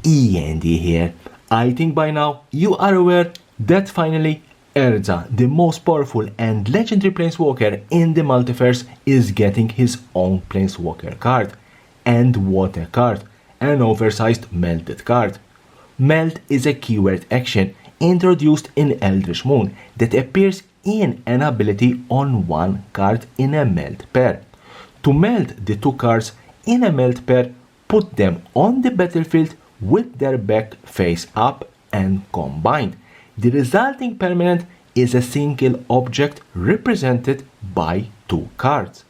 E.N.D here. I think by now you are aware that finally Erza, the most powerful and legendary planeswalker in the multiverse, is getting his own planeswalker card. And what a card! An oversized melded card. Meld is a keyword action introduced in Eldritch Moon that appears in an ability on one card in a meld pair. To meld the two cards in a meld pair, put them on the battlefield with their back face up and combined. The resulting permanent is a single object represented by two cards.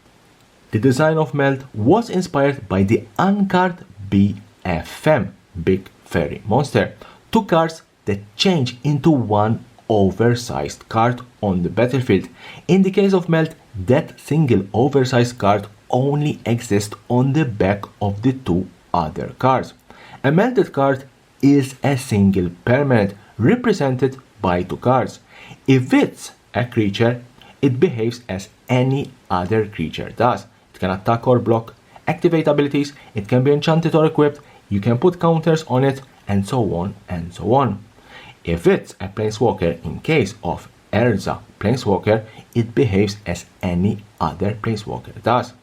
The design of Meld was inspired by the uncard BFM, Big Fairy Monster, two cards that change into one oversized card on the battlefield. In the case of Meld, that single oversized card only exists on the back of the two other cards. A melded card is a single permanent represented by two cards. If it's a creature, it behaves as any other creature does. It can attack or block, activate abilities, it can be enchanted or equipped, you can put counters on it, and so on and so on. If it's a planeswalker, in case of Erza planeswalker, it behaves as any other planeswalker does.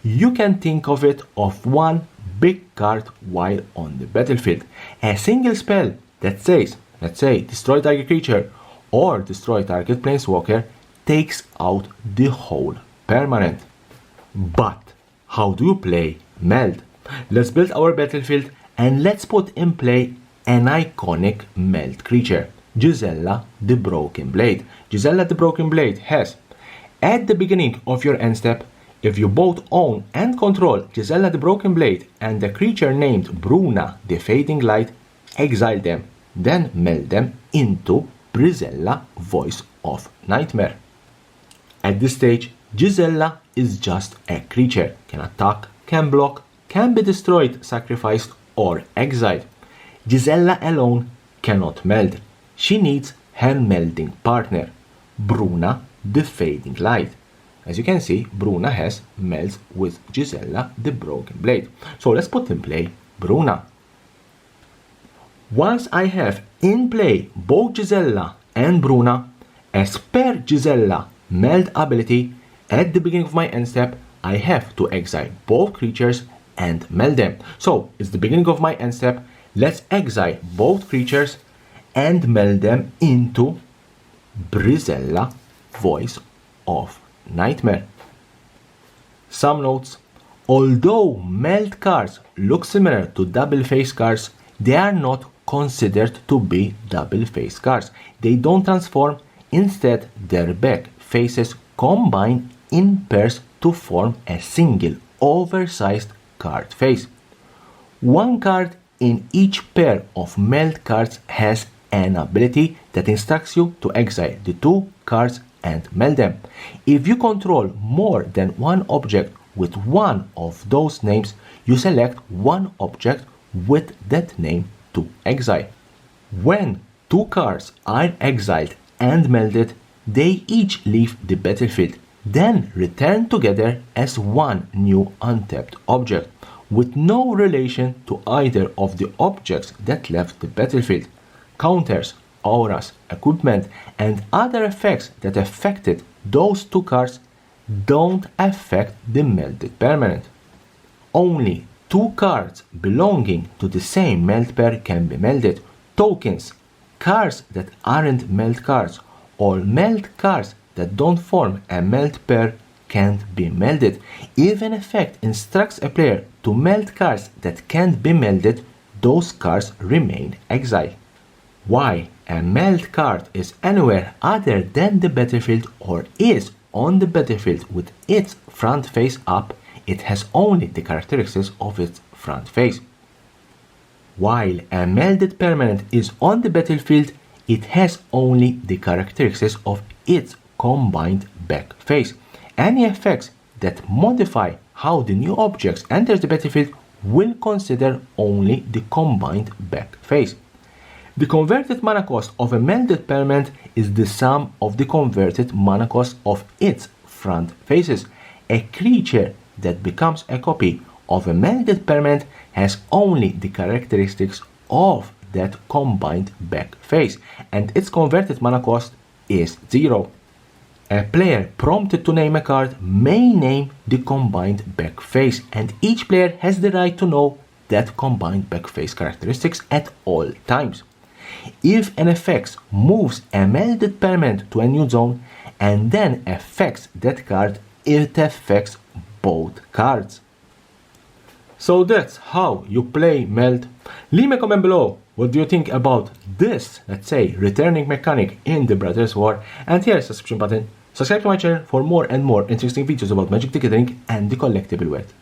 You can think of it of one big card while on the battlefield. A single spell that says, let's say, destroy target creature or destroy target planeswalker takes out the whole permanent. But how do you play Meld? Let's build our battlefield and let's put in play an iconic Meld creature, Gisela the Broken Blade. Gisela the Broken Blade has, at the beginning of your end step, if you both own and control Gisela the Broken Blade and a creature named Bruna the Fading Light, exile them, then meld them into Brisella Voice of Nightmare. At this stage, Gisela is just a creature, can attack, can block, can be destroyed, sacrificed, or exiled. Gisela alone cannot meld. She needs her melding partner, Bruna the Fading Light. As you can see, Bruna has melds with Gisela the Broken Blade. So let's put in play Bruna. Once I have in play both Gisela and Bruna, as per Gisela meld ability, at the beginning of my end step, I have to exile both creatures and meld them. So it's the beginning of my end step, let's exile both creatures and meld them into Brisella Voice of Nightmare. Some notes: although meld cards look similar to double face cards, they are not considered to be double face cards. They don't transform, instead their back faces combine in pairs to form a single oversized card face. One card in each pair of meld cards has an ability that instructs you to exile the two cards and meld them. If you control more than one object with one of those names, you select one object with that name to exile. When two cards are exiled and melded, they each leave the battlefield, then return together as one new untapped object, with no relation to either of the objects that left the battlefield. Counters, auras, equipment, and other effects that affected those two cards don't affect the melded permanent. Only two cards belonging to the same meld pair can be melded. Tokens, cards that aren't meld cards, or meld cards that don't form a meld pair can't be melded. If an effect instructs a player to meld cards that can't be melded, those cards remain exiled. Why a meld card is anywhere other than the battlefield or is on the battlefield with its front face up, it has only the characteristics of its front face. While a melded permanent is on the battlefield, it has only the characteristics of its combined back face. Any effects that modify how the new objects enter the battlefield will consider only the combined back face. The converted mana cost of a melded permanent is the sum of the converted mana cost of its front faces. A creature that becomes a copy of a melded permanent has only the characteristics of that combined back face, and its converted mana cost is 0. A player prompted to name a card may name the combined back face, and each player has the right to know that combined back face characteristics at all times. If an effect moves a melded permanent to a new zone and then affects that card, it affects both cards. So that's how you play Meld. Leave me a comment below. What do you think about this, let's say, returning mechanic in the Brothers War? And here's the subscription button. Subscribe to my channel for more and more interesting videos about Magic the Gathering and the collectible world.